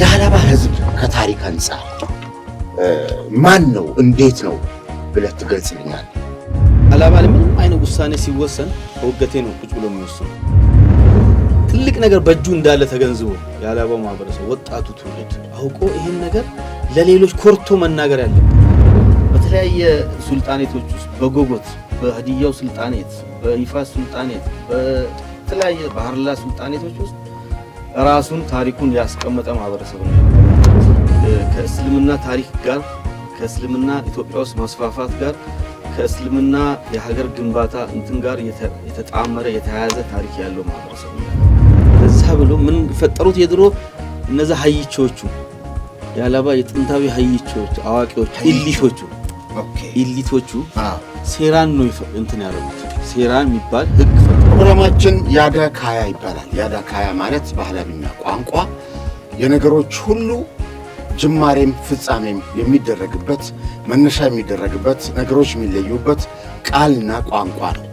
የሀላባ ህዝብ ከታሪክ አንጻር ማን ነው እንዴት ነው ብለህ ትገልጽልኛል? ሀላባ ለምን አይነት ውሳኔ ሲወሰን በውገቴ ነው ቁጭ ብሎ የሚወስነው። ትልቅ ነገር በእጁ እንዳለ ተገንዝቦ የሀላባው ማህበረሰብ ወጣቱ ትውልድ አውቆ ይሄን ነገር ለሌሎች ኮርቶ መናገር ያለበት። በተለያየ ሱልጣኔቶች ውስጥ በጎጎት በሀዲያው ሱልጣኔት በይፋት ሱልጣኔት በተለያየ ባህርላ ሱልጣኔቶች ውስጥ ራሱን ታሪኩን ያስቀመጠ ማህበረሰብ ነው። ከእስልምና ታሪክ ጋር ከእስልምና ኢትዮጵያ ውስጥ ማስፋፋት ጋር ከእስልምና የሀገር ግንባታ እንትን ጋር የተጣመረ የተያያዘ ታሪክ ያለው ማህበረሰብ ነው። ለዛ ብሎ ምን ፈጠሩት? የድሮ እነዛ ሀይቾቹ የሀላባ የጥንታዊ ሀይቾች አዋቂዎች ኢሊቶቹ ሴራን ነው እንትን ያደረጉት። ሴራን የሚባል ህግ ፈጠሩ። ፕሮግራማችን ያዳካያ ይባላል። ያዳካያ ማለት በሀላብኛ ቋንቋ የነገሮች ሁሉ ጅማሬም ፍጻሜም የሚደረግበት መነሻ የሚደረግበት ነገሮች የሚለዩበት ቃልና ቋንቋ ነው።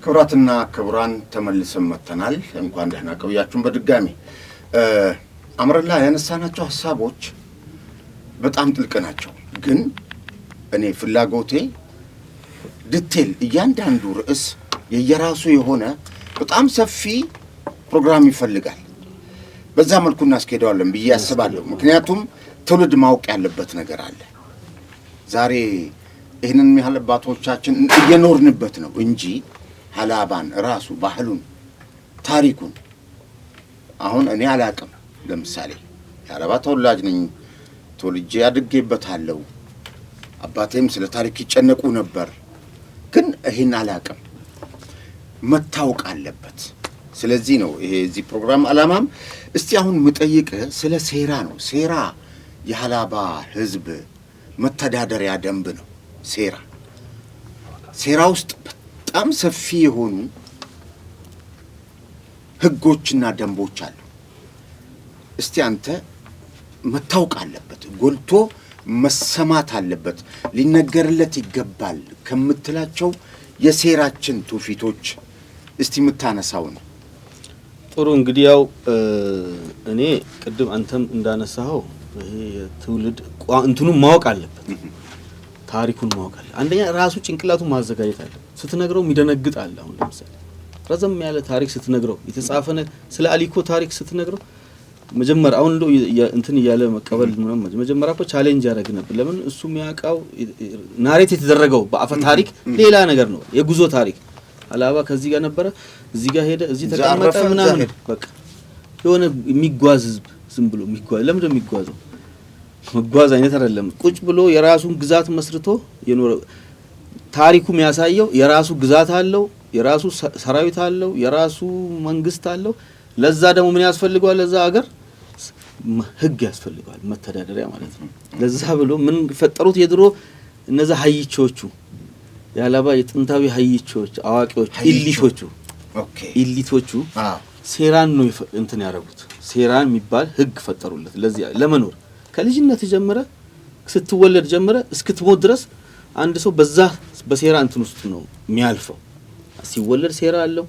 ክቡራትና ክቡራን ተመልሰን መጥተናል። እንኳን ደህና ቆያችሁን። በድጋሚ አምረላ ያነሳናቸው ሐሳቦች በጣም ጥልቅ ናቸው። ግን እኔ ፍላጎቴ ዲቴል እያንዳንዱ ርዕስ የየራሱ የሆነ በጣም ሰፊ ፕሮግራም ይፈልጋል። በዛ መልኩ እናስኬደዋለን ብዬ አስባለሁ። ምክንያቱም ትውልድ ማወቅ ያለበት ነገር አለ። ዛሬ ይህንን ያህል አባቶቻችን እየኖርንበት ነው እንጂ ሀላባን ራሱ ባህሉን ታሪኩን አሁን እኔ አላቅም። ለምሳሌ የሀላባ ተወላጅ ነኝ፣ ተወልጄ አድጌበታለሁ። አባቴም ስለ ታሪክ ይጨነቁ ነበር። ግን ይሄን አላቅም፣ መታወቅ አለበት። ስለዚህ ነው ይሄ እዚህ ፕሮግራም አላማም። እስቲ አሁን ምጠይቅህ ስለ ሴራ ነው። ሴራ የሀላባ ህዝብ መተዳደሪያ ደንብ ነው። ሴራ ውስጥ በጣም ሰፊ የሆኑ ህጎችና ደንቦች አሉ። እስቲ አንተ መታወቅ አለበት፣ ጎልቶ መሰማት አለበት፣ ሊነገርለት ይገባል ከምትላቸው የሴራችን ትውፊቶች እስቲ የምታነሳው ነው። ጥሩ እንግዲህ ያው እኔ ቅድም አንተም እንዳነሳኸው ይሄ ትውልድ እንትኑን ማወቅ አለበት፣ ታሪኩን ማወቅ አለ። አንደኛ ራሱ ጭንቅላቱን ማዘጋጀት አለ። ስትነግረው የሚደነግጥ አለ። አሁን ለምሳሌ ረዘም ያለ ታሪክ ስትነግረው የተጻፈነ ስለ አሊኮ ታሪክ ስትነግረው መጀመሪያ አሁን እንደው እንትን እያለ መቀበል ምንም መጀመሪያ እኮ ቻሌንጅ ያደርግ ነበር። ለምን እሱ የሚያውቀው ናሬት የተደረገው በአፈ ታሪክ ሌላ ነገር ነው። የጉዞ ታሪክ ሀላባ ከዚህ ጋር ነበረ፣ እዚህ ጋር ሄደ፣ እዚህ ተቀመጠ ምናምን በቃ የሆነ የሚጓዝ ህዝብ ዝም ብሎ የሚጓዝ ለምን የሚጓዘው መጓዝ አይነት አይደለም። ቁጭ ብሎ የራሱን ግዛት መስርቶ የኖረ ታሪኩ የሚያሳየው የራሱ ግዛት አለው፣ የራሱ ሰራዊት አለው፣ የራሱ መንግስት አለው። ለዛ ደግሞ ምን ያስፈልገዋል? ለዛ ሀገር ህግ ያስፈልገዋል፣ መተዳደሪያ ማለት ነው። ለዛ ብሎ ምን ፈጠሩት? የድሮ እነዛ ሀይቾቹ የሀላባ የጥንታዊ ሀይቾች አዋቂዎች ኢሊቶቹ ሴራን ነው እንትን ያደረጉት። ሴራን የሚባል ህግ ፈጠሩለት። ለዚህ ለመኖር ከልጅነት ጀምረ ስትወለድ ጀምረ እስክትሞት ድረስ አንድ ሰው በዛ በሴራ እንትን ውስጥ ነው የሚያልፈው። ሲወለድ ሴራ አለው።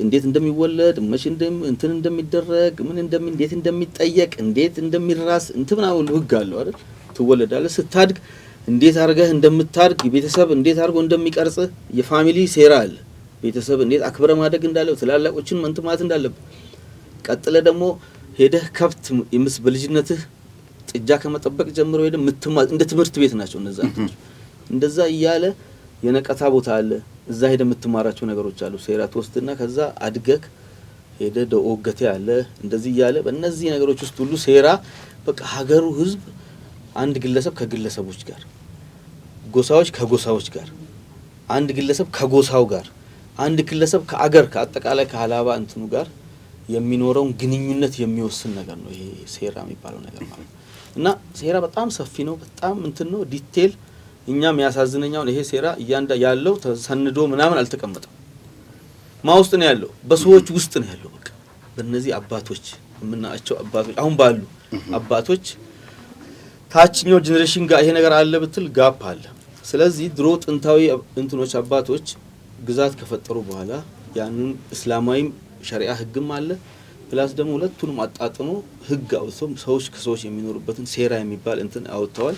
እንዴት እንደሚወለድ መቼ እንትን እንደሚደረግ ምን እንዴት እንደሚጠየቅ እንዴት እንደሚራስ እንትን ምናምን ህግ አለው አይደል? ትወለዳለህ። ስታድግ እንዴት አርገህ እንደምታድግ ቤተሰብ እንዴት አርጎ እንደሚቀርጽ የፋሚሊ ሴራ አለ። ቤተሰብ እንዴት አክብረ ማደግ እንዳለው ትላላቆችን መንትማት እንዳለበት። ቀጥለ ደግሞ ሄደህ ከብት የምስ በልጅነትህ ጥጃ ከመጠበቅ ጀምሮ ሄደህ እንደ ትምህርት ቤት ናቸው እነዛ። እንደዛ እያለ የነቀታ ቦታ አለ። እዛ ሄደህ የምትማራቸው ነገሮች አሉ። ሴራ ተወስድና ከዛ አድገክ ሄደህ ደኦገቴ አለ። እንደዚህ እያለ በእነዚህ ነገሮች ውስጥ ሁሉ ሴራ በቃ ሀገሩ ህዝብ አንድ ግለሰብ ከግለሰቦች ጋር፣ ጎሳዎች ከጎሳዎች ጋር፣ አንድ ግለሰብ ከጎሳው ጋር፣ አንድ ግለሰብ ከአገር ከአጠቃላይ ከሀላባ እንትኑ ጋር የሚኖረውን ግንኙነት የሚወስን ነገር ነው ይሄ ሴራ የሚባለው ነገር ማለት ነው። እና ሴራ በጣም ሰፊ ነው፣ በጣም እንትን ነው ዲቴል። እኛም ያሳዝነኛው ይሄ ሴራ ያለው ተሰንዶ ምናምን አልተቀመጠም። ውስጥ ነው ያለው፣ በሰዎች ውስጥ ነው ያለው። በቃ በእነዚህ አባቶች የምናቸው አባቶች አሁን ባሉ አባቶች ታችኛው ጄኔሬሽን ጋር ይሄ ነገር አለ ብትል ጋፕ አለ። ስለዚህ ድሮ ጥንታዊ እንትኖች አባቶች ግዛት ከፈጠሩ በኋላ ያንን እስላማዊም ሸሪዓ ህግም አለ ፕላስ ደግሞ ሁለቱንም አጣጥሞ ህግ አውጥተው ሰዎች ከሰዎች የሚኖሩበትን ሴራ የሚባል እንትን አውጥተዋል።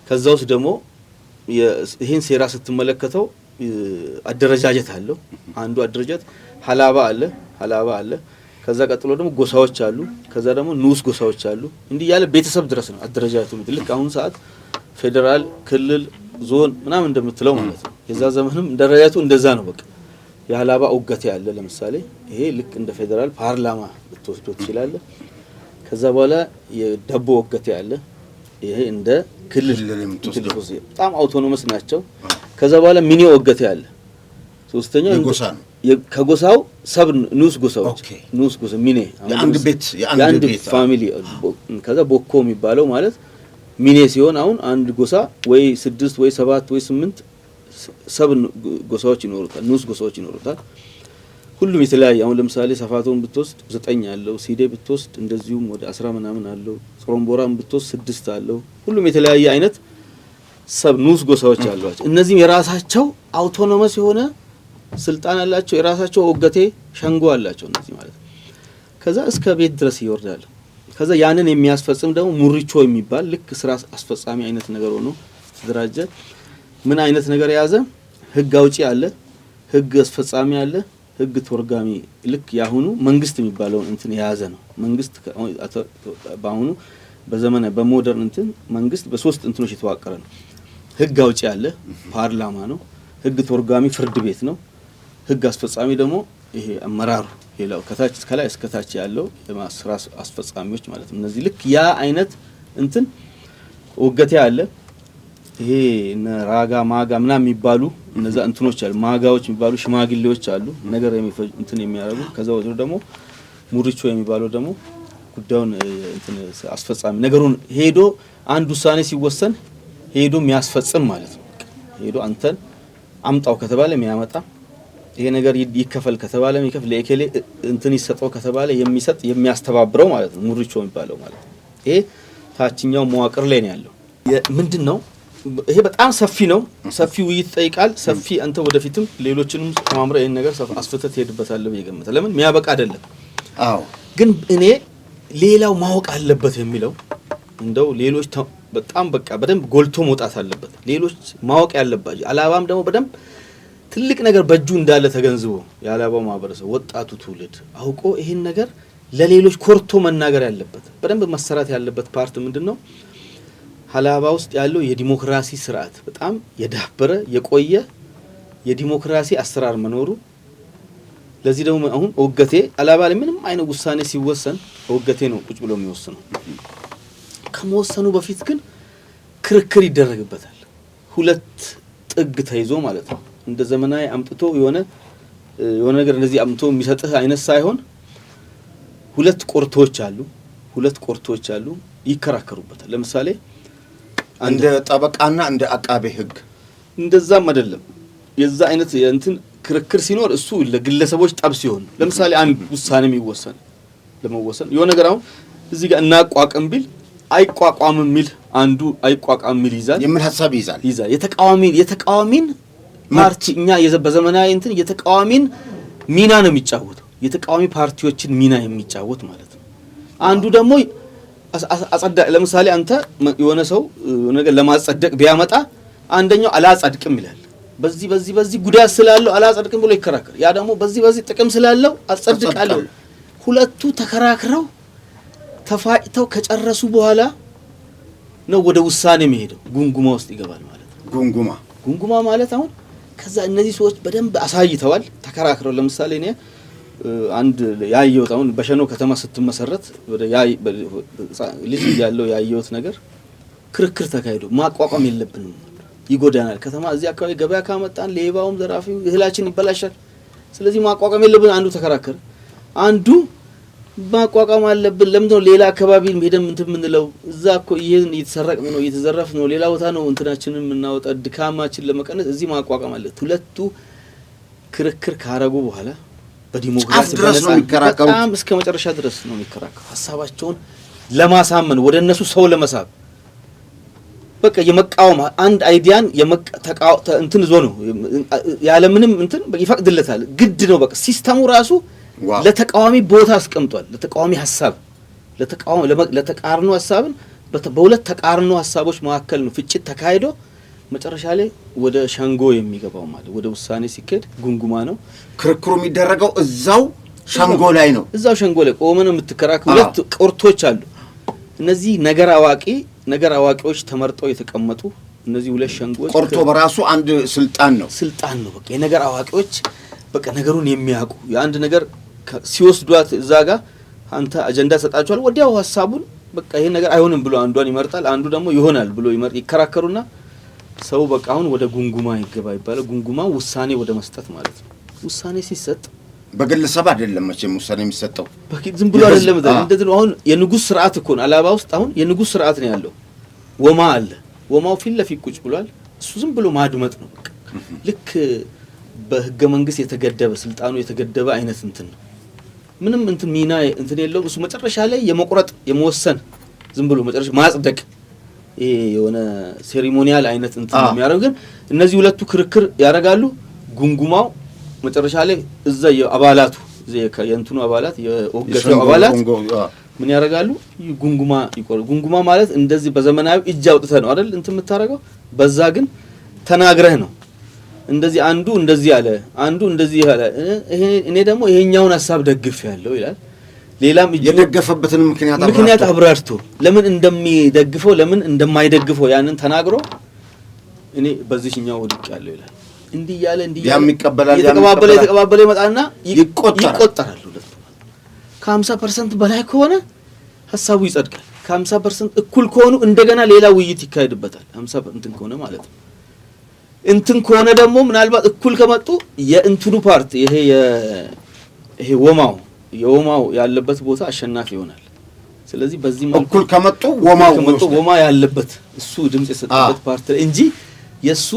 ከዛ ውስጥ ደግሞ ይሄን ሴራ ስትመለከተው አደረጃጀት አለው። አንዱ አደረጃጀት ሀላባ አለ። ከዛ ቀጥሎ ደግሞ ጎሳዎች አሉ። ከዛ ደግሞ ንዑስ ጎሳዎች አሉ። እንዲህ ያለ ቤተሰብ ድረስ ነው አደረጃጀቱ። ልክ አሁን ሰዓት ፌደራል፣ ክልል፣ ዞን ምናምን እንደምትለው ማለት ነው። የዛ ዘመንም ደረጃቱ እንደዛ ነው። በቃ የሀላባ ኦገቴ አለ ለምሳሌ። ይሄ ልክ እንደ ፌደራል ፓርላማ ልትወስዶ ትችላለህ። ከዛ በኋላ የደቦ ኦገቴ አለ። ይሄ እንደ ክልል በጣም አውቶኖመስ ናቸው። ከዛ በኋላ ሚኒ ኦገቴ አለ። ሶስተኛው ከጎሳው ሰብ ንዑስ ጎሳዎች ንዑስ ጎሳ ሚኒ የአንድ ቤት ፋሚሊ። ከዛ ቦኮ የሚባለው ማለት ሚኒ ሲሆን አሁን አንድ ጎሳ ወይ 6 ወይ 7 ወይ 8 ሰብ ጎሳዎች ይኖሩታል፣ ንዑስ ጎሳዎች ይኖሩታል። ሁሉም የተለያየ። አሁን ለምሳሌ ሰፋቶን ብትወስድ 9 አለው፣ ሲዴ ብትወስድ እንደዚሁም ወደ 10 ምናምን አለው፣ ጾሮምቦራም ብትወስድ 6 አለው። ሁሉም የተለያየ አይነት ሰብ ንዑስ ጎሳዎች አሏቸው። እነዚህም የራሳቸው አውቶኖመስ የሆነ ስልጣን አላቸው፣ የራሳቸው ኦገቴ ሸንጎ አላቸው እነዚህ ማለት። ከዛ እስከ ቤት ድረስ ይወርዳል። ከዛ ያንን የሚያስፈጽም ደግሞ ሙሪቾ የሚባል ልክ ስራ አስፈጻሚ አይነት ነገር ሆኖ ተደራጀ። ምን አይነት ነገር ያዘ? ህግ አውጪ አለ፣ ህግ አስፈጻሚ አለ፣ ህግ ተርጓሚ። ልክ ያሁኑ መንግስት የሚባለውን እንትን የያዘ ነው። መንግስት በአሁኑ በዘመነ በሞደርን እንትን መንግስት በሶስት እንትኖች የተዋቀረ ነው። ህግ አውጪ አለ፣ ፓርላማ ነው። ህግ ተርጓሚ ፍርድ ቤት ነው። ህግ አስፈጻሚ ደግሞ ይሄ አመራሩ ሌላው ከታች ከላይ እስከ ታች ያለው የማስራ አስፈጻሚዎች ማለት ነው። እነዚህ ልክ ያ አይነት እንትን ኦገቴ አለ። ይሄ ራጋ ማጋ ምናምን የሚባሉ እነዛ እንትኖች አሉ። ማጋዎች የሚባሉ ሽማግሌዎች አሉ፣ ነገር እንትን የሚያደርጉ። ከዛ ወዲህ ደግሞ ሙሪቾ የሚባለው ደግሞ ጉዳዩን እንትን አስፈጻሚ ነገሩን ሄዶ አንድ ውሳኔ ሲወሰን ሄዶ የሚያስፈጽም ማለት ነው። ሄዶ አንተን አምጣው ከተባለ የሚያመጣ፣ ይሄ ነገር ይከፈል ከተባለ የሚከፍል፣ ለኤኬሌ እንትን ይሰጠው ከተባለ የሚሰጥ የሚያስተባብረው ማለት ነው ሙሪቾ የሚባለው ማለት ነው። ይሄ ታችኛው መዋቅር ላይ ነው ያለው። ምንድነው ይሄ በጣም ሰፊ ነው። ሰፊ ውይይት ይጠይቃል። ሰፊ አንተ ወደፊትም ሌሎችንም ተማምረ ይሄን ነገር አስፈተት ሄድበታለህ በየገመተ ለምን የሚያበቃ አይደለም። አዎ ግን እኔ ሌላው ማወቅ አለበት የሚለው እንደው ሌሎች በጣም በቃ በደንብ ጎልቶ መውጣት አለበት። ሌሎች ማወቅ ያለባቸው አላባም ደግሞ በደንብ ትልቅ ነገር በእጁ እንዳለ ተገንዝቦ የአላባው ማህበረሰብ ወጣቱ ትውልድ አውቆ ይሄን ነገር ለሌሎች ኮርቶ መናገር ያለበት በደንብ መሰራት ያለበት ፓርት ምንድነው? ሀላባ ውስጥ ያለው የዲሞክራሲ ስርዓት በጣም የዳበረ የቆየ የዲሞክራሲ አሰራር መኖሩ። ለዚህ ደግሞ አሁን ኦገቴ ሀላባ ላይ ምንም አይነት ውሳኔ ሲወሰን ኦገቴ ነው ቁጭ ብሎ የሚወስነው። ከመወሰኑ በፊት ግን ክርክር ይደረግበታል። ሁለት ጥግ ተይዞ ማለት ነው። እንደ ዘመናዊ አምጥቶ የሆነ ነገር እንደዚህ አምጥቶ የሚሰጥህ አይነት ሳይሆን ሁለት ቆርቶች አሉ ይከራከሩበታል። ለምሳሌ እንደ ጠበቃና እንደ አቃቤ ህግ እንደዛም አይደለም። የዛ አይነት እንትን ክርክር ሲኖር እሱ ለግለሰቦች ጠብ ሲሆን፣ ለምሳሌ አንድ ውሳኔ የሚወሰን ለመወሰን የሆነ ነገር አሁን እዚህ ጋር እናቋቋም ቢል አይቋቋምም ሚል አንዱ አይቋቋም ሚል ይዛል የሚል ሐሳብ ይዛል። የተቃዋሚን ፓርቲ እኛ በዘመናዊ እንትን የተቃዋሚን ሚና ነው የሚጫወተው። የተቃዋሚ ፓርቲዎችን ሚና የሚጫወት ማለት ነው። አንዱ ደግሞ ለምሳሌ አንተ የሆነ ሰው ነገር ለማጸደቅ ቢያመጣ አንደኛው አላጸድቅም ይላል። በዚህ ጉዳይ ስላለው አላጸድቅም ብሎ ይከራከር። ያ ደግሞ በዚህ ጥቅም ስላለው አጸድቃለሁ። ሁለቱ ተከራክረው ተፋጭተው ከጨረሱ በኋላ ነው ወደ ውሳኔ የሚሄደው። ጉንጉማ ውስጥ ይገባል ማለት ነው። ጉንጉማ ማለት አሁን ከዛ እነዚህ ሰዎች በደንብ አሳይተዋል ተከራክረው። ለምሳሌ እኔ አንድ ያየሁት አሁን በሸኖ ከተማ ስትመሰረት ወደ ልጅ ያለው ያየሁት ነገር ክርክር ተካሂዶ ማቋቋም የለብንም ይጎዳናል። ከተማ እዚህ አካባቢ ገበያ ካመጣን ሌባውም ዘራፊው እህላችን ይበላሻል። ስለዚህ ማቋቋም የለብን አንዱ ተከራከረ። አንዱ ማቋቋም አለብን። ለምን ነው ሌላ አካባቢ ሄደን እንትን ምንለው? እዛ እኮ ይሄን እየተሰረቅን ነው እየተዘረፍን ነው። ሌላ ቦታ ነው እንትናችንን የምናወጣ ድካማችን ለመቀነስ እዚህ ማቋቋም አለ። ሁለቱ ክርክር ካረጉ በኋላ በዲሞክራሲ ድረስ ነው የሚከራከሩት። በጣም እስከ መጨረሻ ድረስ ነው የሚከራከሩ ሐሳባቸውን ለማሳመን ወደ እነሱ ሰው ለመሳብ በቃ የመቃወም አንድ አይዲያን እንትን ዞ ነው ያለ ምንም እንትን ይፈቅድለታል ግድ ነው በቃ ሲስተሙ ራሱ ለተቃዋሚ ቦታ አስቀምጧል ለተቃዋሚ ሐሳብ ለተቃርኖ ሐሳብን በሁለት ተቃርኖ ሐሳቦች መካከል ነው ፍጭት ተካሂዶ መጨረሻ ላይ ወደ ሸንጎ የሚገባው ማለት ወደ ውሳኔ ሲከድ ጉንጉማ ነው ክርክሩ የሚደረገው እዛው ሸንጎ ላይ ነው እዛው ሸንጎ ላይ ቆመን የምትከራከሩ ሁለት ቆርቶች አሉ እነዚህ ነገር አዋቂዎች ተመርጠው የተቀመጡ እነዚህ ሁለት ሸንጎች ቆርቶ በራሱ አንድ ስልጣን ነው በቃ የነገር አዋቂዎች በቃ ነገሩን የሚያውቁ የአንድ ነገር ሲወስዷት እዛ ጋር አንተ አጀንዳ ሰጣቸዋል ወዲያው ሐሳቡን በቃ ይሄ ነገር አይሆንም ብሎ አንዷን ይመርጣል አንዱ ደግሞ ይሆናል ብሎ ይከራከሩና ሰው በቃ አሁን ወደ ጉንጉማ ይባላል ጉንጉማ ውሳኔ ወደ መስጠት ማለት ነው ውሳኔ ሲሰጥ በግለሰብ አይደለም መቼም ውሳኔ የሚሰጠው ዝም ብሎ አይደለም እንደዚህ አሁን የንጉስ ስርዓት እኮ ነው አላባ ውስጥ አሁን የንጉስ ስርዓት ነው ያለው ወማ አለ ወማው ፊት ለፊት ቁጭ ብሏል እሱ ዝም ብሎ ማድመጥ ነው በቃ ልክ በህገ መንግስት የተገደበ ስልጣኑ የተገደበ አይነት እንትን ነው ምንም እንትን ሚና እንትን የለው እሱ መጨረሻ ላይ የመቁረጥ የመወሰን ዝም ብሎ መጨረሻ ማጽደቅ ይሄ የሆነ ሴሪሞኒያል አይነት እንትን ነው የሚያደርጉ ግን እነዚህ ሁለቱ ክርክር ያደርጋሉ ጉንጉማው መጨረሻ ላይ እዛ የአባላቱ የእንትኑ አባላት የኦገተው አባላት ምን ያደርጋሉ ጉንጉማ ማለት እንደዚህ በዘመናዊ እጅ አውጥተህ ነው አይደል እንትን የምታረጋው በዛ ግን ተናግረህ ነው እንደዚህ አንዱ እንደዚህ ያለ አንዱ እንደዚህ ያለ እኔ ደግሞ ይሄኛውን ሐሳብ ደግፍ ያለው ይላል ሌላም የደገፈበትን ምክንያት አብራርቶ ለምን እንደሚደግፈው ለምን እንደማይደግፈው ያንን ተናግሮ እኔ በዚህኛው ወድቅ ያለው ይላል እንዲህ ያለ የተቀባበለ ይመጣና ይቆጠራል ከ50% በላይ ከሆነ ሐሳቡ ይጸድቃል ከ50% እኩል ከሆኑ እንደገና ሌላ ውይይት ይካሄድበታል 50% እንትን ከሆነ ማለት ነው እንትን ከሆነ ደግሞ ምናልባት እኩል ከመጡ የእንትኑ ፓርት ይሄ ወማው ያለበት ቦታ አሸናፊ ይሆናል ስለዚህ በዚህ መልኩ እኩል ከመጡ ወማ ያለበት እሱ ድምጽ የሰጠበት ፓርት እንጂ የሱ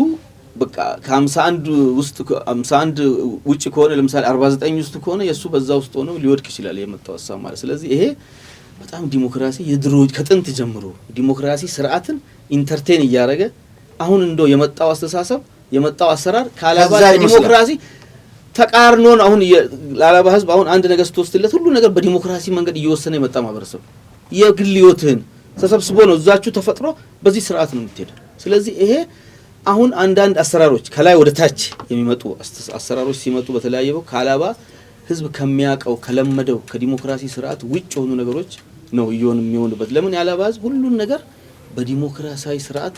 በቃ ከ51 ውስጥ 51 ውጪ ከሆነ ለምሳሌ 49 ውስጥ ከሆነ የሱ በዛ ውስጥ ሆኖ ሊወድቅ ይችላል የመጣው ሐሳብ ማለት ስለዚህ ይሄ በጣም ዲሞክራሲ የድሮ ከጥንት ጀምሮ ዲሞክራሲ ስርዓትን ኢንተርቴን እያደረገ አሁን እንደው የመጣው አስተሳሰብ የመጣው አሰራር ካላባ ዲሞክራሲ ተቃርኖን አሁን ለአላባ ህዝብ አሁን አንድ ነገር ስትወስድለት ሁሉ ነገር በዲሞክራሲ መንገድ እየወሰነ የመጣ ማህበረሰብ የግል ህይወትን ተሰብስቦ ነው እዛችሁ ተፈጥሮ በዚህ ስርዓት ነው የምትሄደው ስለዚህ ይሄ አሁን አንዳንድ አሰራሮች ከላይ ወደ ታች የሚመጡ አሰራሮች ሲመጡ በተለያየው ካላባ ህዝብ ከሚያቀው ከለመደው ከዲሞክራሲ ስርዓት ውጭ ሆኑ ነገሮች ነው የሚሆንበት ለምን ያላባ ህዝብ ሁሉን ነገር በዲሞክራሲያዊ ስርዓት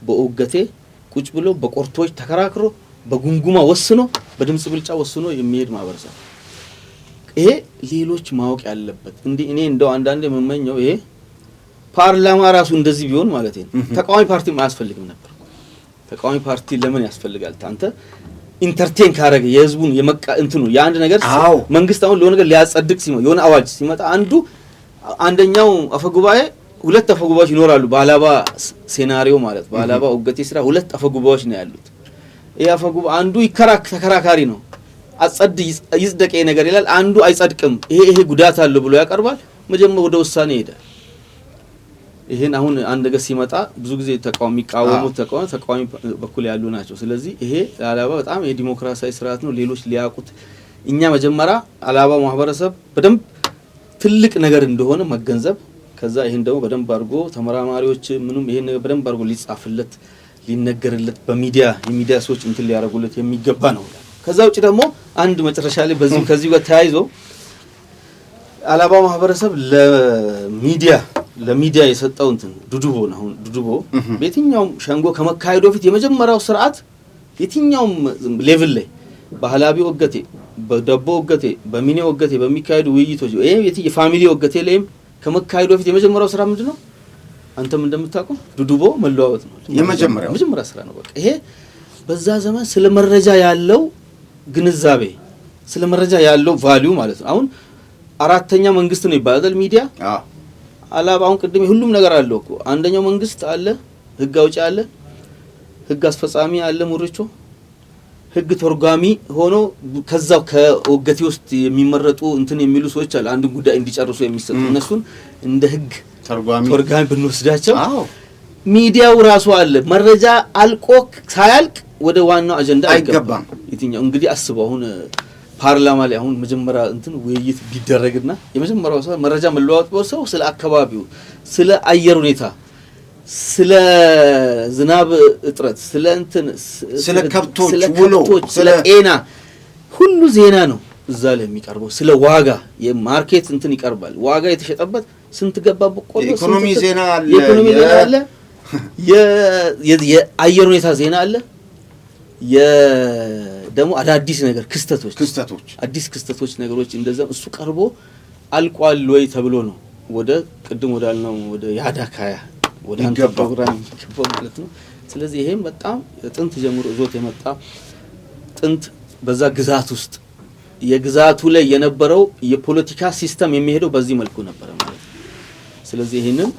በኦገቴ ቁጭ ብሎ በቆርቶች ተከራክሮ በጉንጉማ ወስኖ በድምጽ ብልጫ ወስኖ የሚሄድ ማህበረሰብ ይሄ ሌሎች ማወቅ ያለበት እኔ እንደው አንዳንዴ የምመኘው ይሄ ፓርላማ ራሱ እንደዚህ ቢሆን ማለት ነው ተቃዋሚ ፓርቲ ማያስፈልግም ነበር ተቃዋሚ ፓርቲ ለምን ያስፈልጋል አንተ ኢንተርቴን ካረገ የህዝቡን የመቃ እንትኑ የአንድ ነገር መንግስት አሁን ለሆነ ነገር ሊያጸድቅ ሲመጣ የሆነ አዋጅ ሲመጣ አንደኛው አፈጉባኤ ሁለት አፈጉባኤዎች ይኖራሉ በአላባ ሴናሪዮ ማለት በአላባ ኦገቴ ስራ ሁለት አፈጉባኤዎች ነው ያሉት ይሄ አፈጉባኤ አንዱ ተከራካሪ ነው አጸድ ይጽደቅ ነገር ይላል አንዱ አይጸድቅም ይሄ ጉዳት አለው ብሎ ያቀርባል መጀመሪያ ወደ ውሳኔ ይሄዳል ይሄን አሁን አንድ ነገር ሲመጣ ብዙ ጊዜ ተቃዋሚ ተቃዋሚ በኩል ያሉ ናቸው ስለዚህ ይሄ አላባ በጣም የዲሞክራሲያዊ ስርዓት ነው ሌሎች ሊያቁት እኛ መጀመሪያ አላባ ማህበረሰብ በደንብ ትልቅ ነገር እንደሆነ መገንዘብ ከዛ ይሄን ደግሞ በደንብ አድርጎ ተመራማሪዎች ምንም ይሄን ነገር በደንብ አድርጎ ሊጻፍለት ሊነገርለት የሚዲያ ሰዎች እንትን ሊያረጉለት የሚገባ ነው ከዛ ውጪ ደግሞ አንድ መጨረሻ ላይ ከዚህ ጋር ተያይዞ አላባ ማህበረሰብ ለሚዲያ የሰጠው እንትን ዱዱቦ በየትኛውም ሸንጎ ከመካሄዱ በፊት የመጀመሪያው ስርዓት የትኛውም ሌቭል ላይ በሐላቢ ወገቴ በደቦ ወገቴ በሚኔ ወገቴ በሚካሄዱ ውይይቶች ይሄ የፋሚሊ ወገቴ ላይም ከመካሄዱ በፊት የመጀመሪያው ስራ ምንድነው አንተም እንደምታውቀው ዱዱቦ መለዋወጥ ነው የመጀመሪያ ስራ ነው በቃ ይሄ በዛ ዘመን ስለ መረጃ ያለው ግንዛቤ ስለ መረጃ ያለው ቫልዩ ማለት ነው አሁን አራተኛ መንግስት ነው ይባላል ሚዲያ አላባ አሁን ቅድም ሁሉም ነገር አለው እኮ አንደኛው መንግስት አለ ህግ አውጪ አለ ህግ አስፈጻሚ አለ ሙርቾ ህግ ተርጓሚ ሆኖ ከዛው ከኦገቴ ውስጥ የሚመረጡ እንትን የሚሉ ሰዎች አለ አንድ ጉዳይ እንዲጨርሱ የሚሰጡ እነሱን እንደ ህግ ተርጓሚ ብንወስዳቸው ሚዲያው ራሱ አለ። መረጃ አልቆ ሳያልቅ ወደ ዋናው አጀንዳ አይገባም። የትኛው እንግዲህ አስበው አሁን ፓርላማ ላይ አሁን መጀመሪያ ውይይት ቢደረግና የመጀመሪያው ሰው መረጃ መለዋወጥ ሰው ስለ አካባቢው፣ ስለ አየር ሁኔታ፣ ስለ ዝናብ እጥረት፣ ስለ ከብቶች ውሎ፣ ስለ ጤና ሁሉ ዜና ነው እዛ ላይ የሚቀርበው። ስለ ዋጋ የማርኬት ይቀርባል። ዋጋ የተሸጠበት ስንት ገባ በቆሎ፣ ኢኮኖሚ ዜና አለ፣ የኢኮኖሚ ዜና አለ፣ የአየር ሁኔታ ዜና አለ፣ ደግሞ አዳዲስ ነገር ክስተቶች አዲስ ክስተቶች ነገሮች እንደዛ እሱ ቀርቦ አልቋል ወይ ተብሎ ነው ወደ ቅድም ወዳልነው ወደ ያዳካያ ወደ አንተ ፕሮግራም ማለት ነው። ስለዚህ ይሄም በጣም ጥንት ጀምሮ ዞት የመጣ ጥንት በዛ ግዛት ውስጥ የግዛቱ ላይ የነበረው የፖለቲካ ሲስተም የሚሄደው በዚህ መልኩ ነበር ማለት ነው። ስለዚህ ይሄንን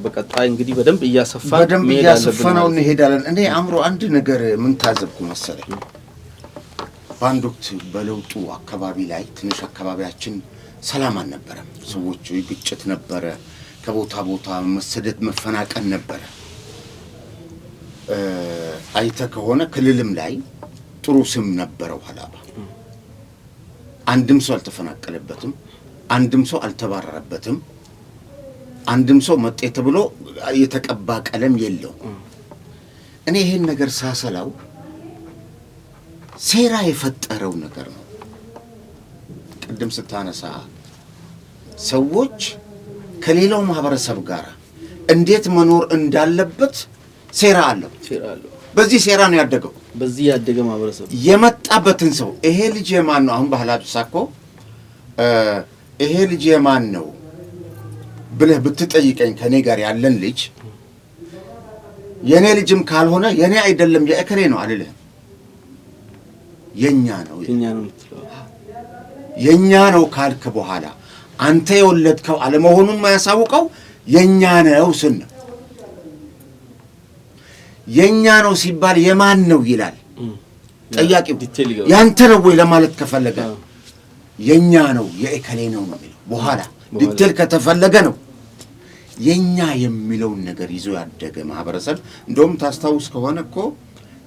በቀጣይ እንግዲህ በደንብ እያሰፋነው እንሄዳለን። እኔ አምሮ አንድ ነገር ምን ታዘብኩ መሰለኝ፣ በአንድ ወቅት በለውጡ አካባቢ ላይ ትንሽ አካባቢያችን ሰላም አልነበረም። ሰዎች ግጭት ነበረ፣ ከቦታ ቦታ መሰደድ መፈናቀል ነበረ። አይተ ከሆነ ክልልም ላይ ጥሩ ስም ነበረው ሀላባ። አንድም ሰው አልተፈናቀለበትም፣ አንድም ሰው አልተባረረበትም፣ አንድም ሰው መጤ ተብሎ የተቀባ ቀለም የለው። እኔ ይሄን ነገር ሳሰላው ሴራ የፈጠረው ነገር ነው። ቅድም ስታነሳ ሰዎች ከሌላው ማህበረሰብ ጋር እንዴት መኖር እንዳለበት ሴራ አለው። በዚህ ሴራ ነው ያደገው። በዚህ ያደገ ማህበረሰብ የመጣበትን ሰው ይሄ ልጅ የማን ነው አሁን ባህላቱ ሳኮ ይሄ ልጅ የማን ነው ብለህ ብትጠይቀኝ ከኔ ጋር ያለን ልጅ የኔ ልጅም ካልሆነ የኔ አይደለም የእከሌ ነው አልልህም። የኛ ነው የኛ ነው ካልክ በኋላ አንተ የወለድከው አለመሆኑን ማያሳውቀው የኛ ነው ስን የኛ ነው ሲባል የማን ነው ይላል ጠያቂው። ያንተ ነው ወይ ለማለት ከፈለገ የኛ ነው የእከሌ ነው ነው የሚለው። በኋላ ዲቴል ከተፈለገ ነው የኛ የሚለውን ነገር ይዞ ያደገ ማህበረሰብ። እንደውም ታስታውስ ከሆነ እኮ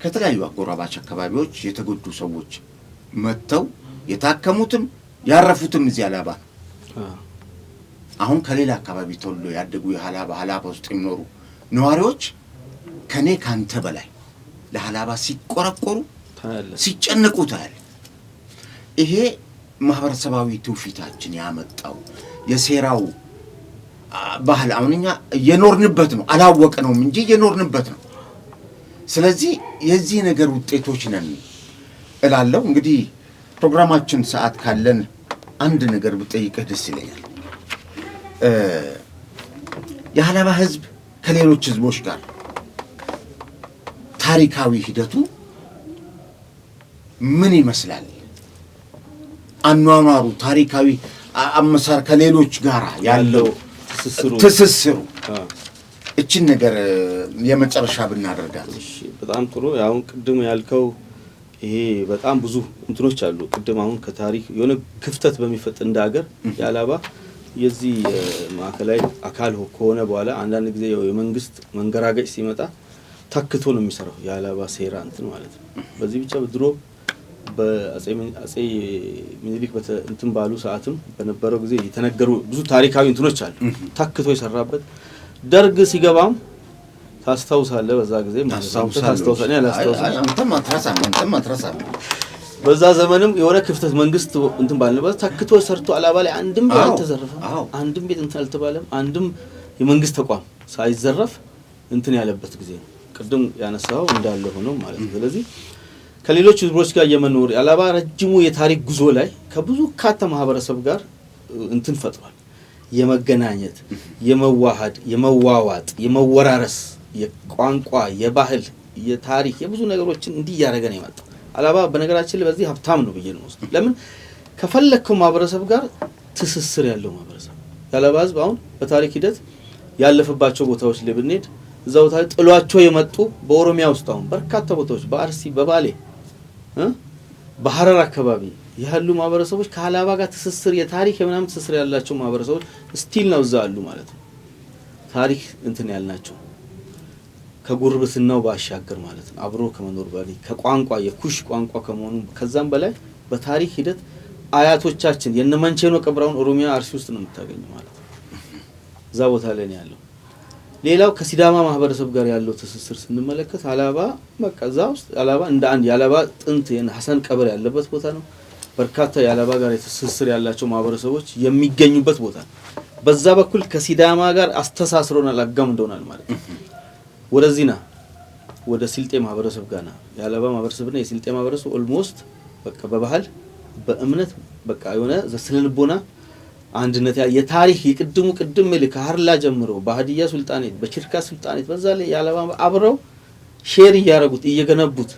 ከተለያዩ አጎራባች አካባቢዎች የተጎዱ ሰዎች መጥተው የታከሙትም ያረፉትም እዚህ ሀላባ። አሁን ከሌላ አካባቢ ተወልዶ ያደጉ ሀላባ ውስጥ የሚኖሩ ነዋሪዎች ከኔ ካንተ በላይ ለሀላባ ሲቆረቆሩ ሲጨነቁ ታያል። ይሄ ማህበረሰባዊ ትውፊታችን ያመጣው የሴራው ባህል አሁንኛ የኖርንበት ነው። አላወቅነውም እንጂ የኖርንበት ነው። ስለዚህ የዚህ ነገር ውጤቶች ነን እላለሁ። እንግዲህ ፕሮግራማችን ሰዓት ካለን አንድ ነገር ብጠይቅህ ደስ ይለኛል። የሀላባ ህዝብ ከሌሎች ህዝቦች ጋር ታሪካዊ ሂደቱ ምን ይመስላል? አኗኗሩ ታሪካዊ አመሳር ከሌሎች ጋር ያለው ትስስሩ እችን ነገር የመጨረሻ ብናደርጋት። እሺ፣ በጣም ጥሩ። አሁን ቅድም ያልከው ይሄ በጣም ብዙ እንትኖች አሉ። ቅድም አሁን ከታሪክ የሆነ ክፍተት በሚፈጥ እንደ ሀገር የሀላባ የዚህ ማዕከላዊ አካል ከሆነ በኋላ አንዳንድ ጊዜ የመንግስት መንገራገጭ ሲመጣ ተክቶ ነው የሚሰራው የሀላባ ሴራ እንትን ማለት ነው። በዚህ ብቻ ድሮ በአጼ ሚኒሊክ እንትን ባሉ ሰዓትም በነበረው ጊዜ የተነገሩ ብዙ ታሪካዊ እንትኖች አሉ። ተክቶ የሰራበት ደርግ ሲገባም ታስታውሳለህ? በዛ ጊዜ ታስታውሳለህ? አንተም አትረሳም። በዛ ዘመንም የሆነ ክፍተት መንግስት እንትን ባልነበረ ተክቶ ሰርቶ ሀላባ ላይ አንድም ቤት አልተዘረፈም፣ አንድም ቤት እንትን አልተባለም፣ አንድም የመንግስት ተቋም ሳይዘረፍ እንትን ያለበት ጊዜ ነው። ቅድም ያነሳው እንዳለ ሆኖ ማለት ነው። ስለዚህ ከሌሎች ህዝቦች ጋር የመኖር ሀላባ ረጅሙ የታሪክ ጉዞ ላይ ከብዙ ካታ ማህበረሰብ ጋር እንትን ፈጥሯል። የመገናኘት፣ የመዋሃድ፣ የመዋዋጥ፣ የመወራረስ፣ የቋንቋ፣ የባህል፣ የታሪክ የብዙ ነገሮችን እንዲህ ያደረገ ነው የመጣው። ሀላባ በነገራችን ላይ በዚህ ሀብታም ነው ብዬ ነው ወስደው። ለምን ከፈለከው ማህበረሰብ ጋር ትስስር ያለው ማህበረሰብ ሀላባ ህዝብ አሁን በታሪክ ሂደት ያለፈባቸው ቦታዎች ላይ ብንሄድ እዛው ታሪክ ጥሏቸው የመጡ በኦሮሚያ ውስጥ አሁን በርካታ ቦታዎች በአርሲ፣ በባሌ፣ በሐረር አካባቢ ያሉ ማህበረሰቦች ከሀላባ ጋር ትስስር የታሪክ የምናምን ትስስር ያላቸው ማህበረሰቦች ስቲል ነው እዛ አሉ ማለት ነው። ታሪክ እንትን ያልናቸው ከጉርብትናው ባሻገር ማለት ነው አብሮ ከመኖር በላይ ከቋንቋ የኩሽ ቋንቋ ከመሆኑ ከዛም በላይ በታሪክ ሂደት አያቶቻችን የነመንቼኖ ቀብራውን ኦሮሚያ አርሲ ውስጥ ነው የምታገኘው ማለት ነው። እዛ ቦታ ላይ ነው ያለው። ሌላው ከሲዳማ ማህበረሰብ ጋር ያለው ትስስር ስንመለከት ሀላባ በቃ እዛ ውስጥ ሀላባ እንደ አንድ የሀላባ ጥንት ሐሰን ቀብር ያለበት ቦታ ነው። በርካታ የሀላባ ጋር ትስስር ያላቸው ማህበረሰቦች የሚገኙበት ቦታ ነው። በዛ በኩል ከሲዳማ ጋር አስተሳስሮናል አጋምዶናል ማለት ነው። ወደዚህና ወደ ስልጤ ማህበረሰብ ጋር ነው የሀላባ ማህበረሰብና የስልጤ ማህበረሰብ ኦልሞስት በቃ በባህል በእምነት በቃ የሆነ ዘስለልቦና አንድነት የታሪክ ቅድም ከሀርላ ጀምሮ በሀዲያ ሱልጣኔት በችርካ ሱልጣኔት በዛ ላይ የሀላባ አብረው ሼር እያረጉት እየገነቡት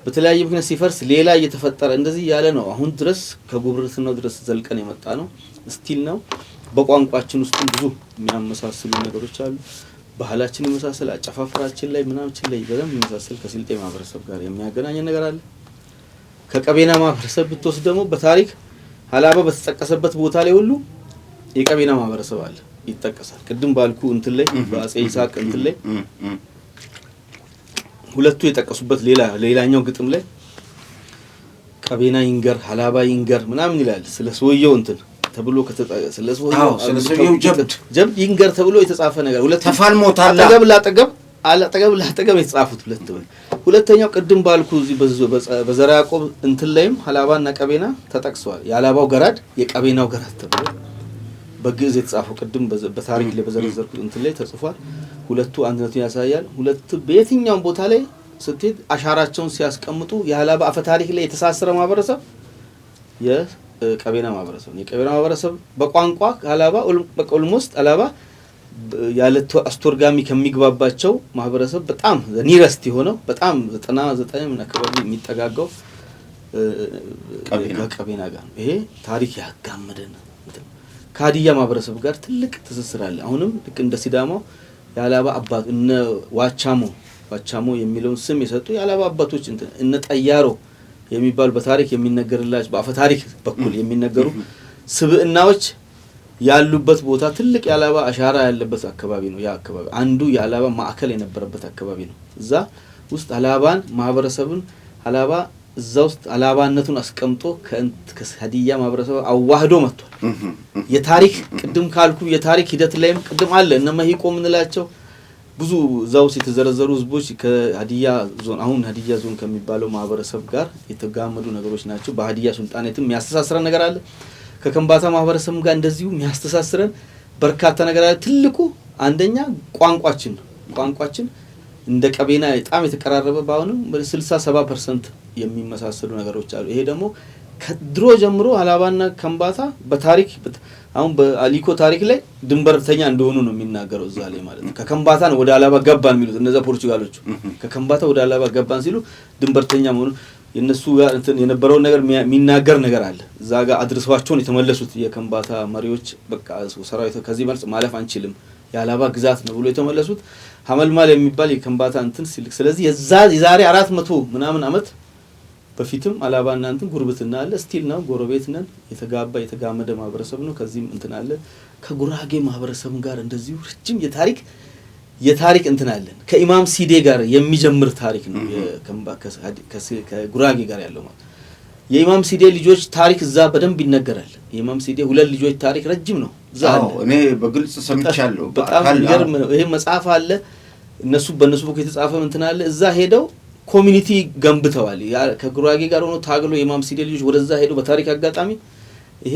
በተለያየ ምክንያት ሲፈርስ ሌላ እየተፈጠረ እንደዚህ ያለ ነው። አሁን ድረስ ከጉርብትናው ድረስ ዘልቀን የመጣ ነው። ስቲል ነው። በቋንቋችን ውስጥ ብዙ የሚያመሳስሉ ነገሮች አሉ። ባህላችን ይመሳሰል፣ አጨፋፈራችን ላይ ምናምችን ላይ በደንብ የሚመሳሰል ከስልጤ ማህበረሰብ ጋር የሚያገናኝ ነገር አለ። ከቀቤና ማህበረሰብ ብትወስድ ደግሞ በታሪክ ሀላባ በተጠቀሰበት ቦታ ላይ ሁሉ የቀቤና ማህበረሰብ አለ ይጠቀሳል። ቅድም ባልኩ እንትን ላይ በአጼ ይስሐቅ እንትን ላይ ሁለቱ የጠቀሱበት ሌላኛው ግጥም ላይ ቀቤና ይንገር ሀላባ ይንገር ምናምን ይላል። ስለሰውየው እንትን ተብሎ ስለሰውየው ጀብድ ይንገር ተብሎ የተጻፈ ነገር ሁለት ተፋልሞታል። አጠገብ ለአጠገብ የተጻፉት ሁለተኛው ቅድም ባልኩ እዚህ በዘራ ያዕቆብ እንትን ላይም ሀላባና ቀቤና ተጠቅሰዋል። የሀላባው ገራድ የቀቤናው ገራድ ተብሎ በግዕዝ የተጻፈው ቅድም በታሪክ ላይ በዘረዘርኩት እንትን ላይ ተጽፏል። ሁለቱ አንድነቱን ያሳያል። ሁለቱ በየትኛውም ቦታ ላይ ስትሄድ አሻራቸውን ሲያስቀምጡ የሀላባ አፈ ታሪክ ላይ የተሳሰረ ማህበረሰብ የቀቤና ማህበረሰብ ነው። የቀቤና ማህበረሰብ በቋንቋ ሀላባ ኦልሞስት ሀላባ ያለ አስተርጓሚ ከሚግባባቸው ማህበረሰብ በጣም ኒረስት የሆነው በጣም 99 አካባቢ የሚጠጋጋው ከቀቤና ጋር ነው። ይሄ ታሪክ ያጋመደን ከሀዲያ ማህበረሰብ ጋር ትልቅ ትስስር አለ። አሁንም ልክ እንደ ሲዳማው የሀላባ አባት እነ ዋቻሞ የሚለውን ስም የሰጡ የሀላባ አባቶች እነ ጠያሮ የሚባሉ በታሪክ የሚነገርላቸው በአፈ ታሪክ በኩል የሚነገሩ ስብዕናዎች ያሉበት ቦታ ትልቅ የሀላባ አሻራ ያለበት አካባቢ ነው። ያ አካባቢ አንዱ የሀላባ ማዕከል የነበረበት አካባቢ ነው። እዛ ውስጥ ሀላባን ማህበረሰብን ሀላባ እዛ ውስጥ ሀላባነቱን አስቀምጦ ከሀዲያ ማህበረሰብ አዋህዶ መጥቷል። የታሪክ ቅድም ካልኩ የታሪክ ሂደት ላይም ቅድም አለ እነ መሂቆ ምንላቸው ብዙ እዛው የተዘረዘሩ ህዝቦች ከሀዲያ ዞን አሁን ሀዲያ ዞን ከሚባለው ማህበረሰብ ጋር የተጋመዱ ነገሮች ናቸው። በሀዲያ ሱልጣኔትም የሚያስተሳስረን ነገር አለ። ከከምባታ ማህበረሰብ ጋር እንደዚሁ የሚያስተሳስረን በርካታ ነገር አለ። ትልቁ አንደኛ ቋንቋችን ነው። ቋንቋችን እንደ ቀቤና በጣም የተቀራረበ ባሁንም 60-70% የሚመሳሰሉ ነገሮች አሉ። ይሄ ደግሞ ከድሮ ጀምሮ ሀላባና ከምባታ በታሪክ አሁን በአሊኮ ታሪክ ላይ ድንበርተኛ እንደሆኑ ነው የሚናገረው እዛ ላይ ማለት ነው። ከከምባታ ነው ወደ ሀላባ ገባን የሚሉት እነዛ ፖርቹጋሎች ከከምባታ ወደ ሀላባ ገባን ሲሉ ድንበርተኛ መሆኑ የነሱ ጋር እንትን የነበረው ነገር የሚናገር ነገር አለ። እዛ ጋር አድርሰዋቸውን የተመለሱት የከምባታ መሪዎች በቃ ሰራዊት ከዚህ መልስ ማለፍ አንችልም የሀላባ ግዛት ነው ብሎ የተመለሱት ሀመልማል የሚባል የከምባታ እንትን ሲልክ ስለዚህ የዛሬ 400 ምናምን አመት በፊትም ሀላባና እንትን ጉርብትና አለ። ስቲል ነው ጎረቤት ነን። የተጋመደ ማህበረሰብ ነው። ከዚህም እንትን አለ። ከጉራጌ ማህበረሰብ ጋር እንደዚሁ ረጅም የታሪክ እንትን አለን። ከኢማም ሲዴ ጋር የሚጀምር ታሪክ ነው ከጉራጌ ጋር ያለው ማለት የኢማም ሲዴ ልጆች ታሪክ እዛ በደንብ ይነገራል። የኢማም ሲዴ ሁለት ልጆች ታሪክ ረጅም ነው። እዛ አለ። እኔ በግልጽ ሰምቻለሁ። በጣም ይገርም ነው። ይሄ መጽሐፍ አለ። በእነሱ በኩል የተጻፈ እንትን አለ። እዛ ሄደው ኮሚኒቲ ገንብተዋል። ከጉራጌ ጋር ሆኖ ታግሎ የኢማም ሲዴ ልጆች ወደዛ ሄደው በታሪክ አጋጣሚ ይሄ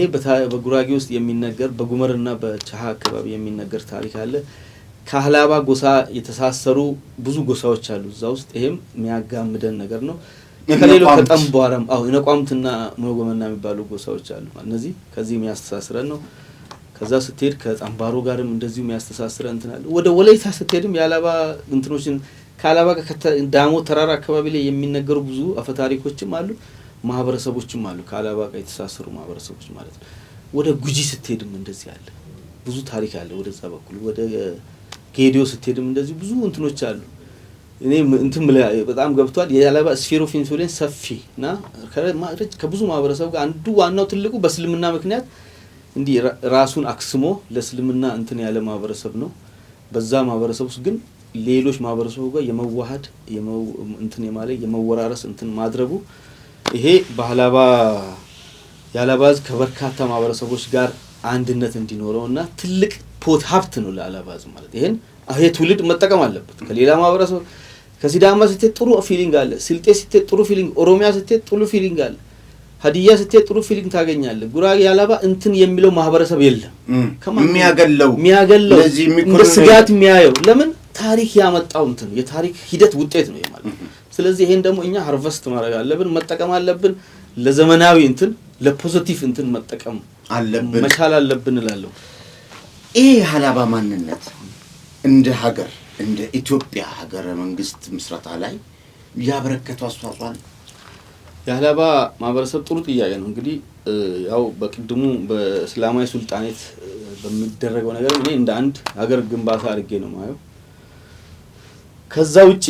በጉራጌ ውስጥ የሚነገር በጉመርና በቻሃ አካባቢ የሚነገር ታሪክ አለ። ከሀላባ ጎሳ የተሳሰሩ ብዙ ጎሳዎች አሉ እዛ ውስጥ። ይሄም የሚያጋምደን ነገር ነው። ከሌሎች ከጠምቧራም የነቋምትና ሞጎመና የሚባሉ ጎሳዎች አሉ። እነዚህ ከዚህ የሚያስተሳስረን ነው። ከዛ ስትሄድ ከጠምባሮ ጋርም እንደዚሁ የሚያስተሳስረን እንትን አለ። ወደ ወላይታ ስትሄድም የሀላባ እንትኖችን ከሀላባ ጋር ዳሞ ተራራ አካባቢ ላይ የሚነገሩ ብዙ አፈታሪኮችም አሉ፣ ማህበረሰቦችም አሉ ከሀላባ ጋር የተሳሰሩ ማህበረሰቦች ማለት ነው። ወደ ጉጂ ስትሄድም እንደዚህ አለ፣ ብዙ ታሪክ አለ። ወደዛ በኩል ወደ ጌዲዮ ስትሄድም እንደዚህ ብዙ እንትኖች አሉ። እኔ እንትን በጣም ገብቷል። የሀላባ ስፌር ኦፍ ኢንፍሉዌንስ ሰፊና ከብዙ ማህበረሰብ ጋር አንዱ ዋናው ትልቁ በእስልምና ምክንያት እንዲህ ራሱን አክስሞ ለእስልምና እንትን ያለ ማህበረሰብ ነው። በዛ ማህበረሰብ ውስጥ ግን ሌሎች ማህበረሰቡ ጋር የመዋሃድ እንትን የማለት የመወራረስ እንትን ማድረጉ ይሄ የሀላባ ህዝብ ከበርካታ ማህበረሰቦች ጋር አንድነት እንዲኖረውና ትልቅ ፖት ሀብት ነው ለሀላባ ህዝብ ማለት ይሄን ይሄ ትውልድ መጠቀም አለበት። ከሌላ ማህበረሰብ ከሲዳማ ስትሄድ ጥሩ ፊሊንግ አለ፣ ስልጤ ስትሄድ ጥሩ ፊሊንግ፣ ኦሮሚያ ስትሄድ ጥሩ ፊሊንግ አለ፣ ሀዲያ ስትሄድ ጥሩ ፊሊንግ ታገኛለህ። ጉራጌ ሀላባ እንትን የሚለው ማህበረሰብ የለም። የሚያገለው እንደ ስጋት የሚያየው ለምን ታሪክ ያመጣው እንትን የታሪክ ሂደት ውጤት ነው ማለት። ስለዚህ ይሄን ደግሞ እኛ ሃርቨስት ማድረግ አለብን፣ መጠቀም አለብን። ለዘመናዊ እንትን ለፖዚቲቭ እንትን መጠቀም አለብን፣ መቻል አለብን እላለሁ። ይሄ ሀላባ ማንነት እንደ ሀገር እንደ ኢትዮጵያ ሀገረ መንግስት ምስረታ ላይ ያበረከተው አስተዋጽኦ አለ? የሀላባ ማህበረሰብ ጥሩ ጥያቄ ነው። እንግዲህ ያው በቅድሙ በእስላማዊ ሱልጣኔት በሚደረገው ነገር እኔ እንደ አንድ ሀገር ግንባታ አድርጌ ነው ማየው። ከዛ ውጪ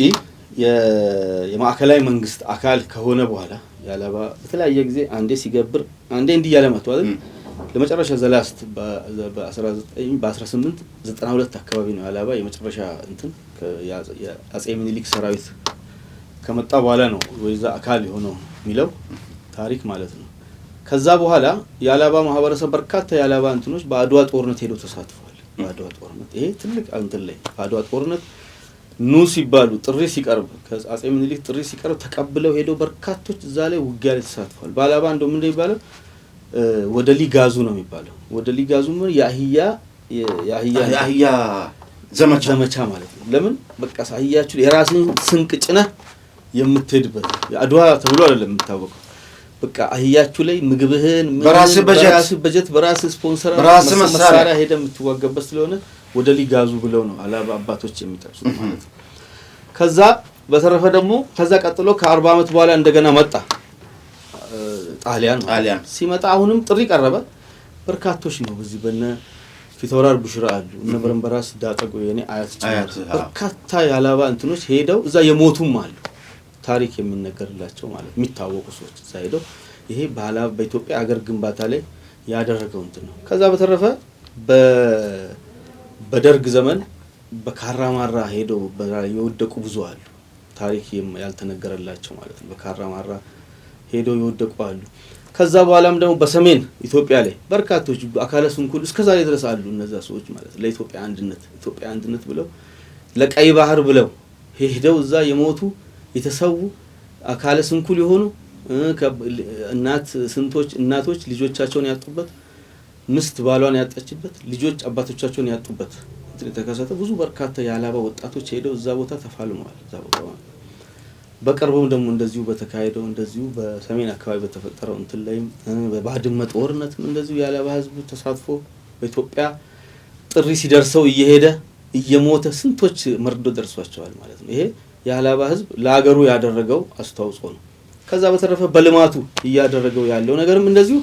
የማዕከላዊ መንግስት አካል ከሆነ በኋላ የሀላባ በተለያየ ጊዜ አንዴ ሲገብር አንዴ እንዲህ ያለ መጥቶ አይደል ለመጨረሻ ዘላስት በ1892 አካባቢ ነው ሀላባ የመጨረሻ እንትን የአጼ ምኒልክ ሰራዊት ከመጣ በኋላ ነው ወይዛ አካል የሆነው የሚለው ታሪክ ማለት ነው። ከዛ በኋላ የሀላባ ማህበረሰብ በርካታ የሀላባ እንትኖች በአድዋ ጦርነት ሄደው ተሳትፈዋል። በአድዋ ጦርነት ይሄ ትልቅ እንትን ላይ በአድዋ ጦርነት ኑ ሲባሉ ጥሪ ሲቀርብ ከአጼ ምኒልክ ጥሪ ሲቀርብ ተቀብለው ሄደው በርካቶች እዛ ላይ ውጊያ ላይ ተሳትፈዋል። በሀላባ እንደው ምን ይባላል ወደ ሊጋዙ ነው የሚባለው። ወደ ሊጋዙ ምን የአህያ ዘመቻ ማለት ነው። ለምን በቃ አህያችሁ የራስን ስንቅ ጭነህ የምትሄድበት አድዋ ተብሎ አይደለም የምታወቀው። በቃ አህያችሁ ላይ ምግብህን በራስ በጀት በራስ ስፖንሰር በራስ መሳሪያ ሄደ የምትዋጋበት ስለሆነ ወደ ሊጋዙ ብለው ነው ሀላባ አባቶች የሚጠቅሱት ማለት ነው። ከዛ በተረፈ ደግሞ ከዛ ቀጥሎ ከ40 አመት በኋላ እንደገና መጣ ጣሊያን ሲመጣ አሁንም ጥሪ ቀረበ። በርካቶች ነው በዚህ በነ ፊታውራሪ ቡሽራ አሉ እነ በረንበራስ ዳጠቆ የኔ አያት ጭምር በርካታ የሀላባ እንትኖች ሄደው እዛ የሞቱም አሉ ታሪክ የሚነገርላቸው ማለት የሚታወቁ ሰዎች እዛ ሄደው ይሄ በሀላባ በኢትዮጵያ ሀገር ግንባታ ላይ ያደረገው እንትን ነው። ከዛ በተረፈ በደርግ ዘመን በካራማራ ሄደው የወደቁ ብዙ አሉ ታሪክ ያልተነገረላቸው ማለት ነው። በካራማራ ሄደው የወደቁ አሉ። ከዛ በኋላም ደግሞ በሰሜን ኢትዮጵያ ላይ በርካቶች አካለ ስንኩል እስከዛሬ ድረስ አሉ እነዛ ሰዎች ማለት ለኢትዮጵያ አንድነት ብለው ለቀይ ባህር ብለው ሄደው እዛ የሞቱ የተሰው አካለ ስንኩል የሆኑ እናቶች ልጆቻቸውን ያጡበት፣ ምስት ባሏን ያጣችበት፣ ልጆች አባቶቻቸውን ያጡበት የተከሰተ ብዙ በርካታ የሀላባ ወጣቶች ሄደው እዛ ቦታ ተፋልመዋል። እዛ ቦታ በቅርቡም ደግሞ እንደዚሁ በተካሄደው እንደዚሁ በሰሜን አካባቢ በተፈጠረው እንትን ላይም በባድመ ጦርነትም እንደዚሁ የሀላባ ህዝብ ተሳትፎ በኢትዮጵያ ጥሪ ሲደርሰው እየሄደ እየሞተ ስንቶች መርዶ ደርሷቸዋል ማለት ነው። ይሄ የሀላባ ህዝብ ለሀገሩ ያደረገው አስተዋጽኦ ነው። ከዛ በተረፈ በልማቱ እያደረገው ያለው ነገርም እንደዚሁ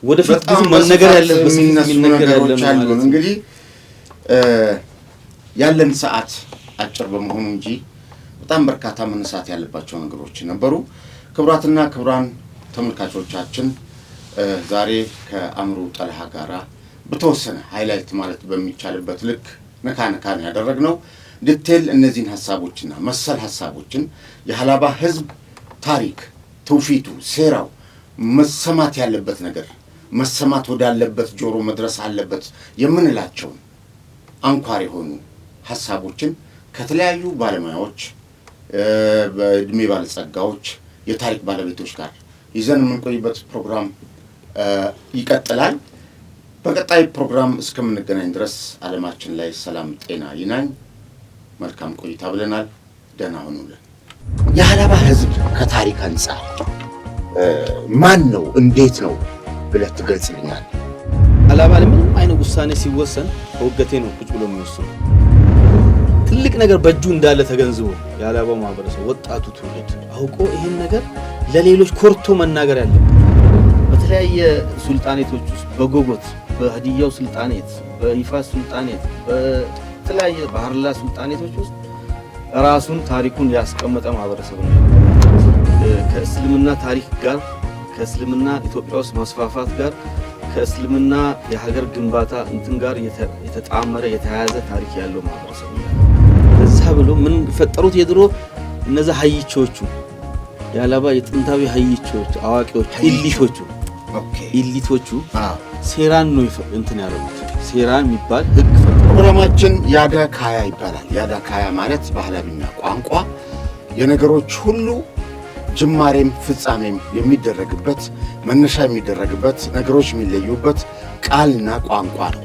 ወደፊት ብዙ መነገር ያለበት ነገሮች አሉ። እንግዲህ ያለን ሰዓት አጭር በመሆኑ እንጂ በጣም በርካታ መነሳት ያለባቸው ነገሮች ነበሩ። ክቡራትና ክቡራን ተመልካቾቻችን ዛሬ ከአምሩ ጠልሃ ጋራ በተወሰነ ሃይላይት ማለት በሚቻልበት ልክ ነካነካን ያደረግነው ዲቴል እነዚህን ሐሳቦችና መሰል ሐሳቦችን የሀላባ ህዝብ ታሪክ፣ ትውፊቱ፣ ሴራው መሰማት ያለበት ነገር መሰማት ወዳለበት ጆሮ መድረስ አለበት የምንላቸው አንኳር የሆኑ ሐሳቦችን ከተለያዩ ባለሙያዎች በእድሜ ባለጸጋዎች የታሪክ ባለቤቶች ጋር ይዘን የምንቆይበት ፕሮግራም ይቀጥላል። በቀጣይ ፕሮግራም እስከምንገናኝ ድረስ ዓለማችን ላይ ሰላም ጤና ይናኝ። መልካም ቆይታ ብለናል። ደህና ሁኑልን። የሀላባ ህዝብ ከታሪክ አንጻር ማን ነው እንዴት ነው ብለህ ትገልጽልኛል? ሀላባ ላይ ምንም አይነት ውሳኔ ሲወሰን በውገቴ ነው ቁጭ ብሎ የሚወስነው። ትልቅ ነገር በእጁ እንዳለ ተገንዝቦ የሀላባው ማህበረሰብ ወጣቱ ትውልድ አውቆ ይሄን ነገር ለሌሎች ኮርቶ መናገር ያለበት በተለያየ ሱልጣኔቶች ውስጥ በጎጎት በሀዲያው ሱልጣኔት በይፋት ሱልጣኔት በተለያየ ባህርላ ሱልጣኔቶች ውስጥ ራሱን ታሪኩን ያስቀመጠ ማህበረሰብ ነው። ከእስልምና ታሪክ ጋር ከእስልምና ኢትዮጵያ ውስጥ ማስፋፋት ጋር ከእስልምና የሀገር ግንባታ እንትን ጋር የተጣመረ የተያያዘ ታሪክ ያለው ማህበረሰብ ነው። ለዛ ብሎ ምን ፈጠሩት? የድሮ እነዛ ሀይቾቹ የአላባ የጥንታዊ ሀይቾች አዋቂዎች ኢሊቶቹ ሴራን ነው እንትን ያደረጉት። ሴራን የሚባል ህግ ፈጠሩ። ፕሮግራማችን ያዳካያ ይባላል። ያዳካያ ማለት ባህላዊና ቋንቋ የነገሮች ሁሉ ጅማሬም ፍጻሜም የሚደረግበት መነሻ የሚደረግበት ነገሮች የሚለዩበት ቃልና ቋንቋ ነው።